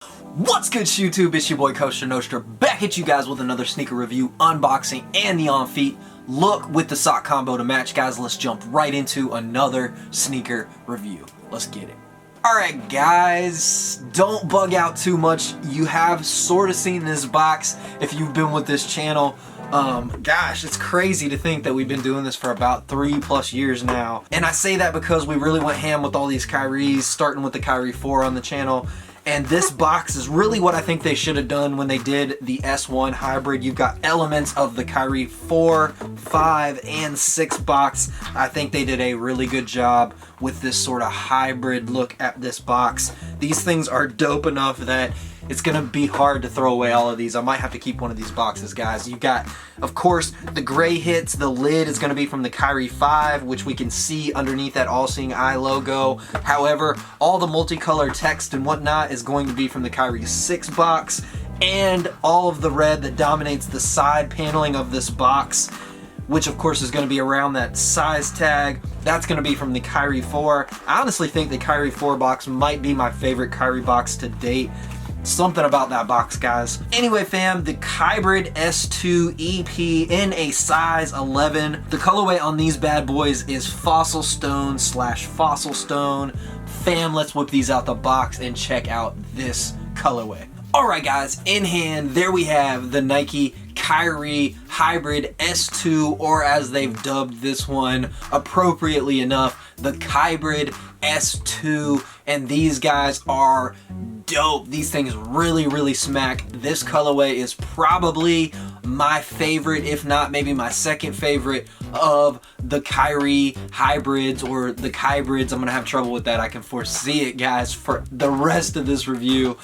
What's good, YouTube? It's your boy Coaster Nostra, back at you guys with another sneaker review, unboxing, and the on-feet look with the sock combo to match. Guys, let's jump right into another sneaker review. Let's get it. Alright guys, don't bug out too much. You have sort of seen this box if you've been with this channel. Gosh, it's crazy to think that we've been doing this for about 3+ years now. And I say that because we really went ham with all these Kyries, starting with the Kyrie 4 on the channel. And this box is really what I think they should have done when they did the S1 hybrid. You've got elements of the Kyrie 4, 5, and 6 box. I think they did a really good job with this sort of hybrid look at this box. These things are dope enough that it's gonna be hard to throw away all of these. I might have to keep one of these boxes, guys. You've got, of course, the gray hits. The lid is gonna be from the Kyrie 5, which we can see underneath that all-seeing eye logo. However, all the multicolor text and whatnot is going to be from the Kyrie 6 box, and all of the red that dominates the side paneling of this box, which of course is going to be around that size tag, that's going to be from the Kyrie 4. I honestly think the Kyrie 4 box might be my favorite Kyrie box to date. Something about that box, guys. Anyway, fam, the Kybrid S2 EP in a size 11. The colorway on these bad boys is Fossil Stone / Fossil Stone. Fam, let's whip these out the box and check out this colorway. Alright guys, in hand, there we have the Nike Kyrie Hybrid S2, or as they've dubbed this one appropriately enough, the Kybrid S2, and these guys are dope. These things really smack. This colorway is probably my favorite, if not maybe my second favorite of the Kyrie hybrids, or the Kybrids. I'm gonna have trouble with that. I can foresee it, guys, for the rest of this review.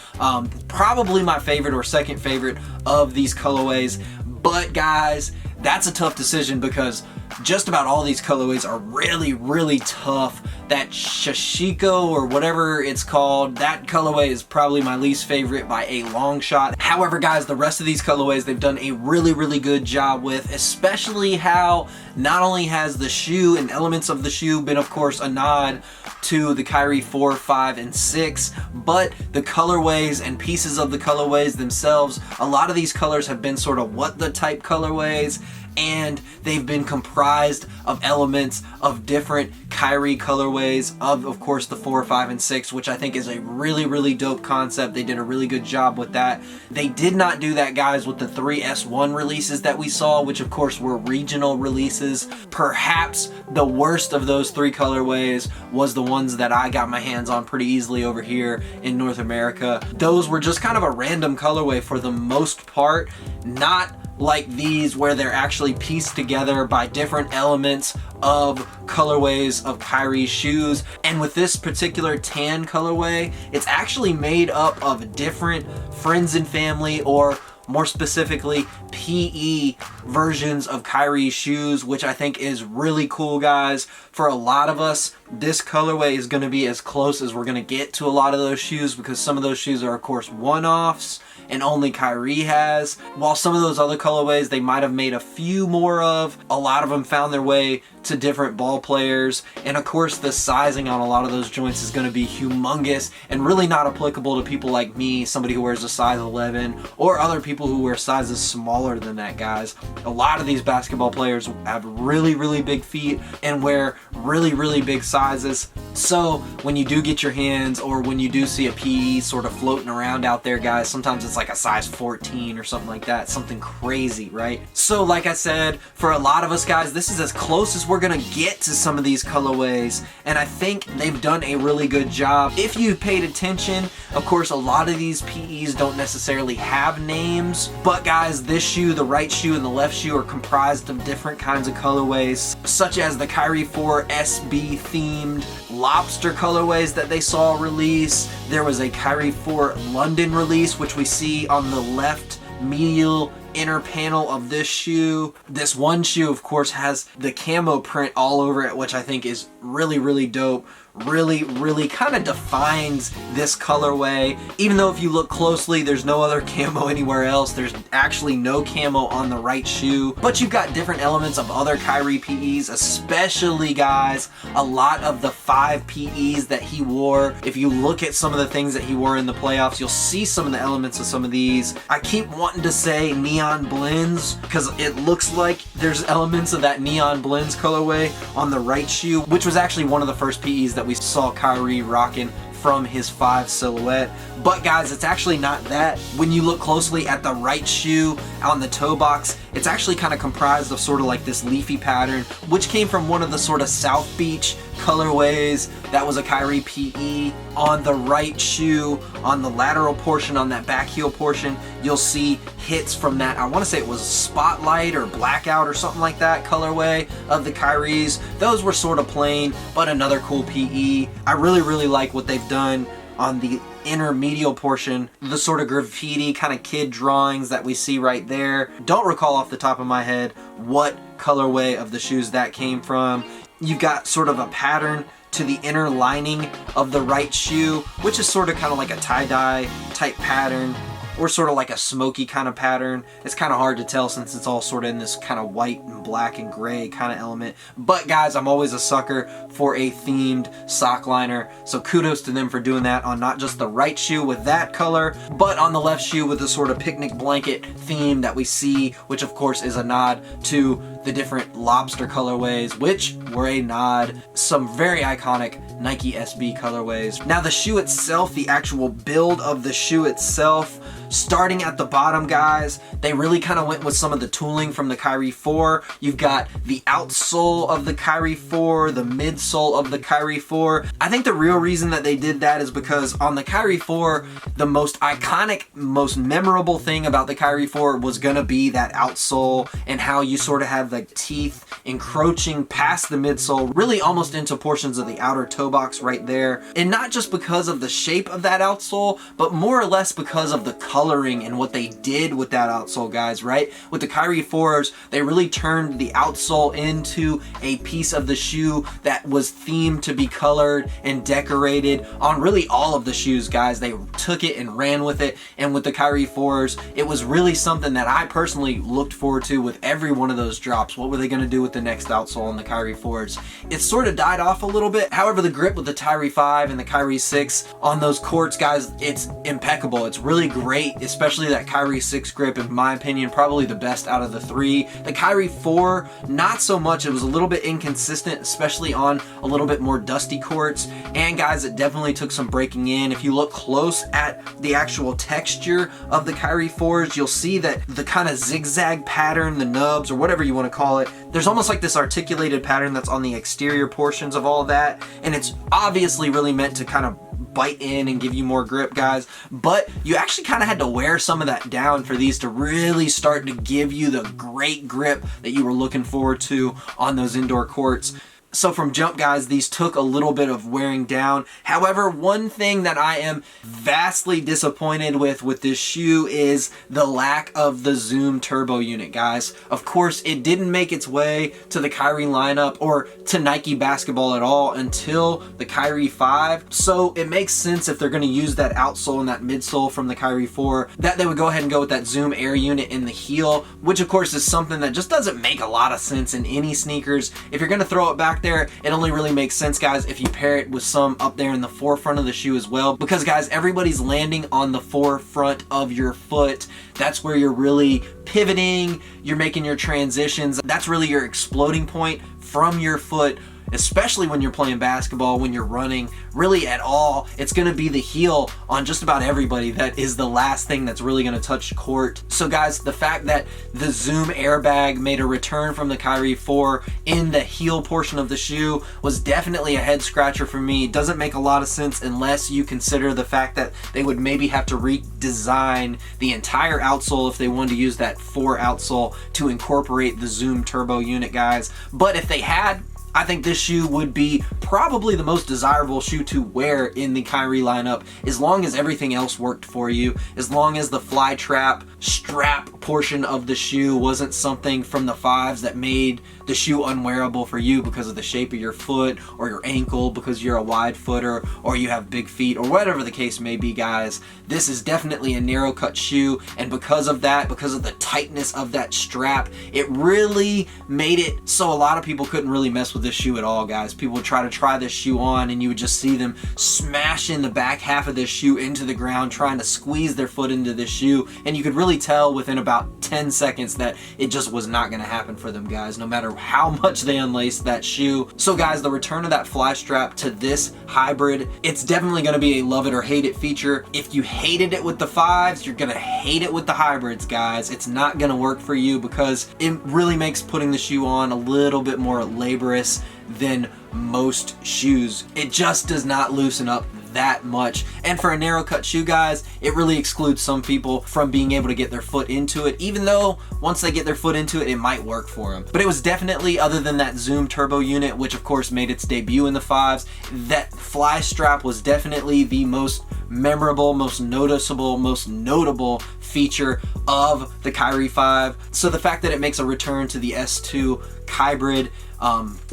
Probably my favorite or second favorite of these colorways. But guys, that's a tough decision because just about all these colorways are really tough. That Shashiko, or whatever it's called, that colorway is probably my least favorite by a long shot. However, guys, the rest of these colorways they've done a really good job with, especially how not only has the shoe and elements of the shoe been, of course, a nod to the Kyrie 4, 5, and 6, but the colorways and pieces of the colorways themselves, a lot of these colors have been sort of what the type colorways, and they've been comprised of elements of different Kyrie colorways of course, the 4, 5, and 6, which I think is a really dope concept. They did a really good job with that. They did not do that, guys, with the 3 S1 releases that we saw, which of course were regional releases. Perhaps the worst of those 3 colorways was the ones that I got my hands on pretty easily over here in North America. Those were just kind of a random colorway for the most part, not like these where they're actually pieced together by different elements of colorways of Kyrie's shoes. And with this particular tan colorway, it's actually made up of different friends and family, or more specifically PE versions of Kyrie's shoes, which I think is really cool, guys. For a lot of us, this colorway is going to be as close as we're going to get to a lot of those shoes, because some of those shoes are of course one-offs and only Kyrie has, while some of those other colorways they might have made a few more of. A lot of them found their way to different ball players, and of course the sizing on a lot of those joints is going to be humongous and really not applicable to people like me, somebody who wears a size 11, or other people who wear sizes smaller than that, guys. A lot of these basketball players have really big feet and wear really big sizes. So when you do get your hands, or when you do see a PE sort of floating around out there, guys, sometimes it's like a size 14 or something like that, something crazy, right? So like I said, for a lot of us, guys, this is as close as we're gonna get to some of these colorways, and I think they've done a really good job. If you paid attention, of course, a lot of these PEs don't necessarily have names, but guys, this shoe, the right shoe and the left shoe, are comprised of different kinds of colorways, such as the Kyrie 4 SB themed lobster colorways that they saw release. There was a Kyrie 4 London release, which we see on the left medial inner panel of this shoe. This one shoe, of course, has the camo print all over it, which I think is really dope. really kind of defines this colorway. Even though if you look closely, there's no other camo anywhere else. There's actually no camo on the right shoe, but you've got different elements of other Kyrie PEs, especially guys, a lot of the 5 PEs that he wore. If you look at some of the things that he wore in the playoffs, you'll see some of the elements of some of these. I keep wanting to say neon blends because it looks like there's elements of that neon blends colorway on the right shoe, which was actually one of the first PEs that we saw Kyrie rocking from his 5 silhouette. But guys, it's actually not that. When you look closely at the right shoe on the toe box, it's actually kind of comprised of sort of like this leafy pattern, which came from one of the sort of South Beach colorways. That was a Kyrie PE. On the right shoe, on the lateral portion, on that back heel portion, you'll see hits from that, I want to say it was Spotlight or Blackout or something like that colorway of the Kyries. Those were sort of plain, but another cool PE. I really like what they've done on the inner medial portion, the sort of graffiti kind of kid drawings that we see right there. Don't recall off the top of my head what colorway of the shoes that came from. You've got sort of a pattern to the inner lining of the right shoe, which is sort of kind of like a tie-dye type pattern, or sort of like a smoky kind of pattern. It's kind of hard to tell since it's all sort of in this kind of white and black and gray kind of element. But guys, I'm always a sucker for a themed sock liner, so kudos to them for doing that on not just the right shoe with that color, but on the left shoe with the sort of picnic blanket theme that we see, which of course is a nod to the different lobster colorways, which were a nod, some very iconic Nike SB colorways. Now the shoe itself, the actual build of the shoe itself, starting at the bottom, guys, they really kind of went with some of the tooling from the Kyrie 4. You've got the outsole of the Kyrie 4, the midsole of the Kyrie 4. I think the real reason that they did that is because on the Kyrie 4, the most iconic, most memorable thing about the Kyrie 4 was gonna be that outsole and how you sort of have the teeth encroaching past the midsole, really almost into portions of the outer toe box right there. And not just because of the shape of that outsole, but more or less because of the coloring and what they did with that outsole, guys, right? With the Kyrie 4s, they really turned the outsole into a piece of the shoe that was themed to be colored and decorated on really all of the shoes, guys. They took it and ran with it, and with the Kyrie 4s, it was really something that I personally looked forward to with every one of those drops. What were they going to do with the next outsole on the Kyrie 4s? It sort of died off a little bit. However, the grip with the Kyrie 5 and the Kyrie 6 on those courts, guys, it's impeccable. It's really great, especially that Kyrie 6 grip, in my opinion, probably the best out of the 3. The Kyrie 4, not so much. It was a little bit inconsistent, especially on a little bit more dusty courts. And guys, it definitely took some breaking in. If you look close at the actual texture of the Kyrie 4s, you'll see that the kind of zigzag pattern, the nubs, or whatever you want to call it, there's almost like this articulated pattern that's on the exterior portions of all of that. And it's obviously really meant to kind of bite in and give you more grip, guys, but you actually kind of had to wear some of that down for these to really start to give you the great grip that you were looking forward to on those indoor courts. So from jump, guys, these took a little bit of wearing down. However, one thing that I am vastly disappointed with this shoe is the lack of the Zoom turbo unit, guys. Of course, it didn't make its way to the Kyrie lineup or to Nike basketball at all until the Kyrie 5. So it makes sense if they're going to use that outsole and that midsole from the Kyrie 4 that they would go ahead and go with that Zoom Air unit in the heel, which of course is something that just doesn't make a lot of sense in any sneakers. If you're going to throw it back there, it only really makes sense, guys, if you pair it with some up there in the forefront of the shoe as well, because guys, everybody's landing on the forefront of your foot. That's where you're really pivoting, you're making your transitions. That's really your exploding point from your foot, especially when you're playing basketball, when you're running, really at all. It's going to be the heel on just about everybody that is the last thing that's really going to touch court. So guys, the fact that the Zoom Airbag made a return from the Kyrie 4 in the heel portion of the shoe was definitely a head scratcher for me. It doesn't make a lot of sense unless you consider the fact that they would maybe have to redesign the entire outsole if they wanted to use that 4 outsole to incorporate the Zoom turbo unit, guys. But if they had, I think this shoe would be probably the most desirable shoe to wear in the Kyrie lineup, as long as everything else worked for you, as long as the fly trap strap portion of the shoe wasn't something from the 5s that made the shoe unwearable for you because of the shape of your foot or your ankle, because you're a wide footer or you have big feet or whatever the case may be, guys. This is definitely a narrow cut shoe, and because of that, because of the tightness of that strap, it really made it so a lot of people couldn't really mess with this shoe at all, guys. People would try to try this shoe on and you would just see them smashing the back half of this shoe into the ground, trying to squeeze their foot into this shoe, and you could really tell within about 10 seconds that it just was not going to happen for them, guys, no matter how much they unlaced that shoe. So guys, the return of that fly strap to this hybrid, it's definitely going to be a love it or hate it feature. If you hated it with the 5s, you're going to hate it with the hybrids, guys. It's not going to work for you because it really makes putting the shoe on a little bit more laborious than most shoes. It just does not loosen up that much, and for a narrow cut shoe, guys, it really excludes some people from being able to get their foot into it, even though once they get their foot into it, it might work for them. But it was definitely, other than that Zoom turbo unit, which of course made its debut in the 5s, that fly strap was definitely the most memorable, most noticeable, most notable feature of the Kyrie 5. So the fact that it makes a return to the S2 Kybrid,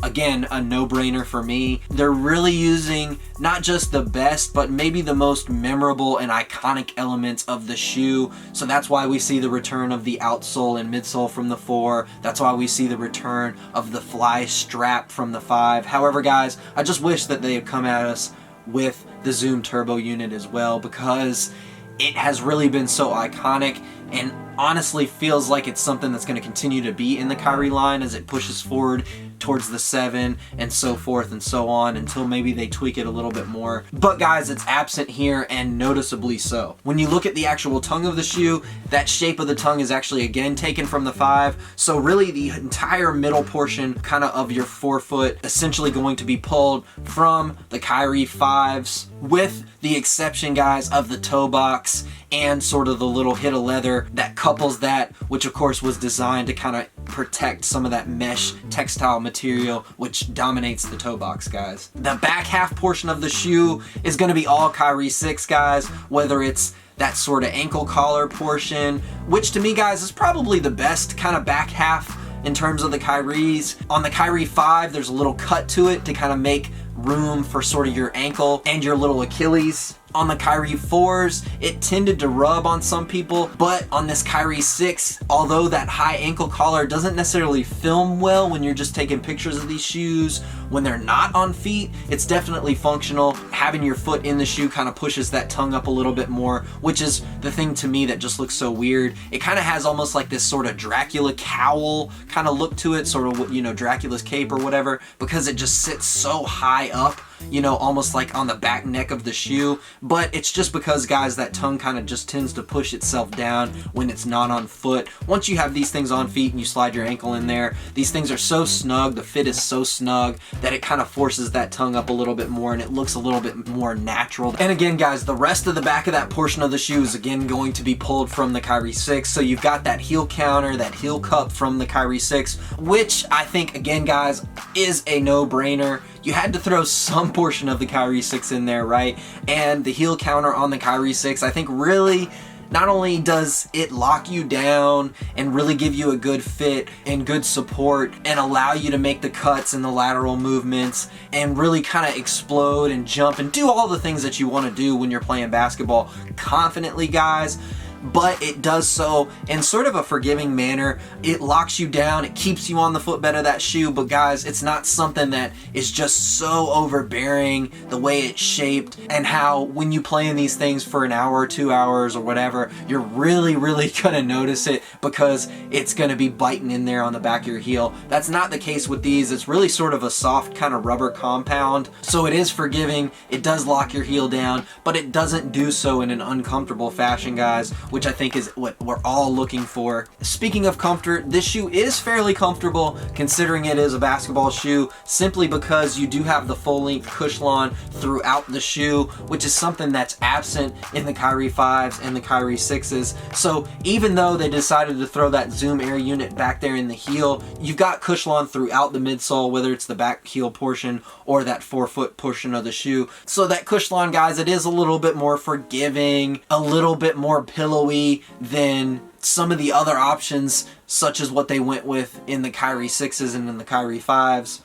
again, a no-brainer for me. They're really using not just the best, but maybe the most memorable and iconic elements of the shoe. So that's why we see the return of the outsole and midsole from the 4. That's why we see the return of the fly strap from the 5. However, guys, I just wish that they had come at us with the Zoom turbo unit as well, because it has really been so iconic and honestly feels like it's something that's going to continue to be in the Kyrie line as it pushes forward towards the 7 and so forth and so on, until maybe they tweak it a little bit more. But guys, it's absent here, and noticeably so. When you look at the actual tongue of the shoe, that shape of the tongue is actually again taken from the 5. So really the entire middle portion kind of your forefoot essentially going to be pulled from the Kyrie 5s, with the exception, guys, of the toe box and sort of the little hit of leather that couples that, which of course was designed to kind of protect some of that mesh textile material which dominates the toe box, guys. The back half portion of the shoe is going to be all Kyrie 6, guys, whether it's that sort of ankle collar portion, which to me, guys, is probably the best kind of back half in terms of the Kyries. On the Kyrie 5, there's a little cut to it to kind of make room for sort of your ankle and your little Achilles. On the Kyrie 4s, it tended to rub on some people, but on this Kyrie 6, although that high ankle collar doesn't necessarily film well when you're just taking pictures of these shoes, when they're not on feet, it's definitely functional. Having your foot in the shoe kind of pushes that tongue up a little bit more, which is the thing to me that just looks so weird. It kind of has almost like this sort of Dracula cowl kind of look to it, sort of, you know, Dracula's cape or whatever, because it just sits so high up, you know, almost like on the back neck of the shoe. But it's just because, guys, that tongue kind of just tends to push itself down when it's not on foot. Once you have these things on feet and you slide your ankle in there, these things are so snug, the fit is so snug that it kind of forces that tongue up a little bit more and it looks a little bit more natural. And again, guys, the rest of the back of that portion of the shoe is again going to be pulled from the Kyrie 6. So you've got that heel counter, that heel cup from the Kyrie 6, which I think, again, guys, is a no-brainer. You had to throw some portion of the Kyrie 6 in there, right? And the heel counter on the Kyrie 6, I think, really, not only does it lock you down and really give you a good fit and good support and allow you to make the cuts and the lateral movements and really kind of explode and jump and do all the things that you want to do when you're playing basketball confidently, guys, but it does so in sort of a forgiving manner. It locks you down, it keeps you on the footbed of that shoe, but guys, it's not something that is just so overbearing the way it's shaped, and how when you play in these things for an hour or 2 hours or whatever, you're really gonna notice it because it's gonna be biting in there on the back of your heel. That's not the case with these. It's really sort of a soft kind of rubber compound, so it is forgiving, it does lock your heel down, but it doesn't do so in an uncomfortable fashion, guys, which I think is what we're all looking for. Speaking of comfort, this shoe is fairly comfortable considering it is a basketball shoe, simply because you do have the full-length Cushlon throughout the shoe, which is something that's absent in the Kyrie 5s and the Kyrie 6s. So even though they decided to throw that Zoom Air unit back there in the heel, you've got Cushlon throughout the midsole, whether it's the back heel portion or that forefoot portion of the shoe. So that Cushlon, guys, it is a little bit more forgiving, a little bit more pillowy than some of the other options, such as what they went with in the Kyrie 6s and in the Kyrie 5s.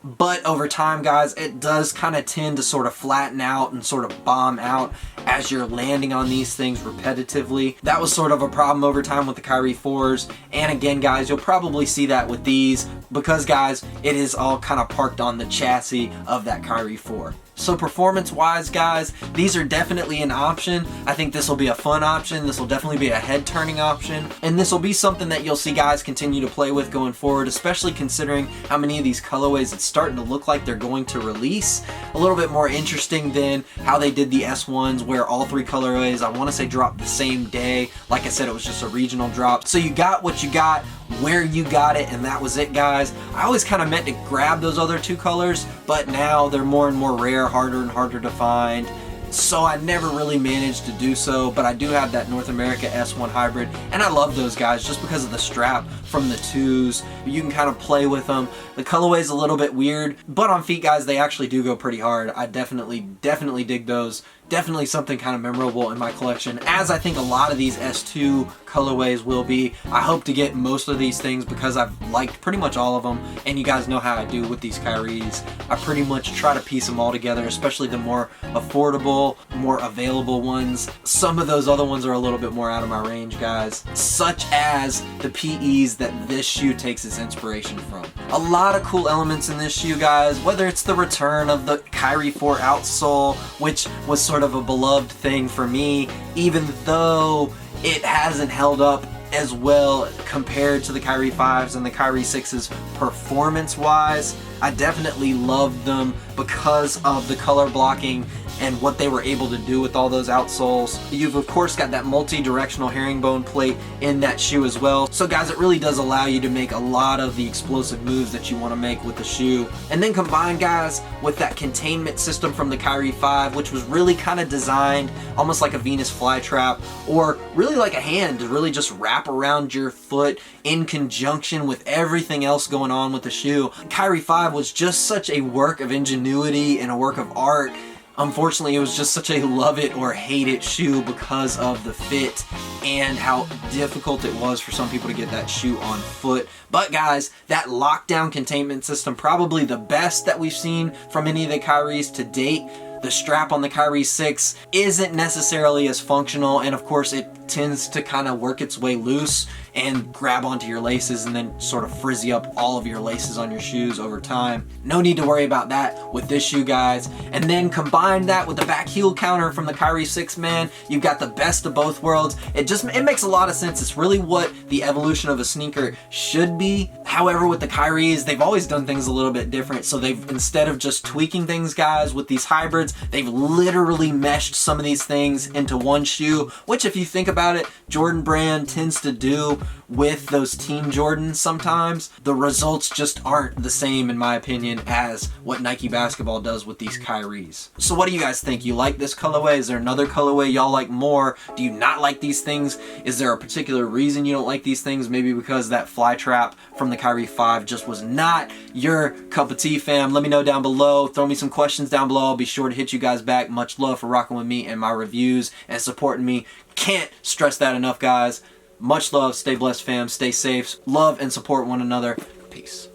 But over time, guys, it does kind of tend to sort of flatten out and sort of bomb out as you're landing on these things repetitively. That was sort of a problem over time with the Kyrie 4s. And again, guys, you'll probably see that with these because, guys, it is all kind of parked on the chassis of that Kyrie 4. So performance-wise, guys, these are definitely an option. I think this will be a fun option. This will definitely be a head-turning option. And this will be something that you'll see guys continue to play with going forward, especially considering how many of these colorways it's starting to look like they're going to release. A little bit more interesting than how they did the S1s, where all 3 colorways, I want to say, dropped the same day. Like I said, it was just a regional drop. So you got what you got, where you got it, and that was it, guys. I always kind of meant to grab those other 2 colors, but now they're more and more rare, harder and harder to find, so I never really managed to do so. But I do have that North America S1 Hybrid, and I love those guys just because of the strap from the 2s. You can kind of play with them. The colorway is a little bit weird, but on feet, guys, they actually do go pretty hard. I definitely dig those. Definitely something kind of memorable in my collection, as I think a lot of these S2 colorways will be. I hope to get most of these things because I've liked pretty much all of them, and you guys know how I do with these Kyries. I pretty much try to piece them all together, especially the more affordable, more available ones. Some of those other ones are a little bit more out of my range, guys, such as the PEs that this shoe takes its inspiration from. A lot of cool elements in this shoe, guys, whether it's the return of the Kyrie 4 outsole, which was sort of a beloved thing for me, even though it hasn't held up as well compared to the Kyrie 5s and the Kyrie 6s performance-wise. I definitely loved them because of the color blocking and what they were able to do with all those outsoles. You've of course got that multi-directional herringbone plate in that shoe as well. So guys, it really does allow you to make a lot of the explosive moves that you want to make with the shoe. And then combined, guys, with that containment system from the Kyrie 5, which was really kind of designed almost like a Venus flytrap, or really like a hand to really just wrap around your foot in conjunction with everything else going on with the shoe. Kyrie 5 was just such a work of ingenuity and a work of art. Unfortunately, it was just such a love it or hate it shoe because of the fit and how difficult it was for some people to get that shoe on foot. But guys, that lockdown containment system, probably the best that we've seen from any of the Kyries to date. The strap on the Kyrie 6 isn't necessarily as functional, and of course it tends to kind of work its way loose and grab onto your laces and then sort of frizzy up all of your laces on your shoes over time. No need to worry about that with this shoe, guys. And then combine that with the back heel counter from the Kyrie 6, man, you've got the best of both worlds. It makes a lot of sense. It's really what the evolution of a sneaker should be. However, with the Kyries, they've always done things a little bit different. So they've, instead of just tweaking things, guys, with these hybrids, they've literally meshed some of these things into one shoe, which if you think about it, Jordan Brand tends to do with those Team Jordans sometimes. The results just aren't the same, in my opinion, as what Nike Basketball does with these Kyries. So what do you guys think? You like this colorway? Is there another colorway y'all like more? Do you not like these things? Is there a particular reason you don't like these things? Maybe because that fly trap from the Kyrie 5 just was not your cup of tea, fam. Let me know down below. Throw me some questions down below. I'll be sure to hit you guys back. Much love for rocking with me and my reviews and supporting me. Can't stress that enough, guys. Much love. Stay blessed, fam. Stay safe. Love and support one another. Peace.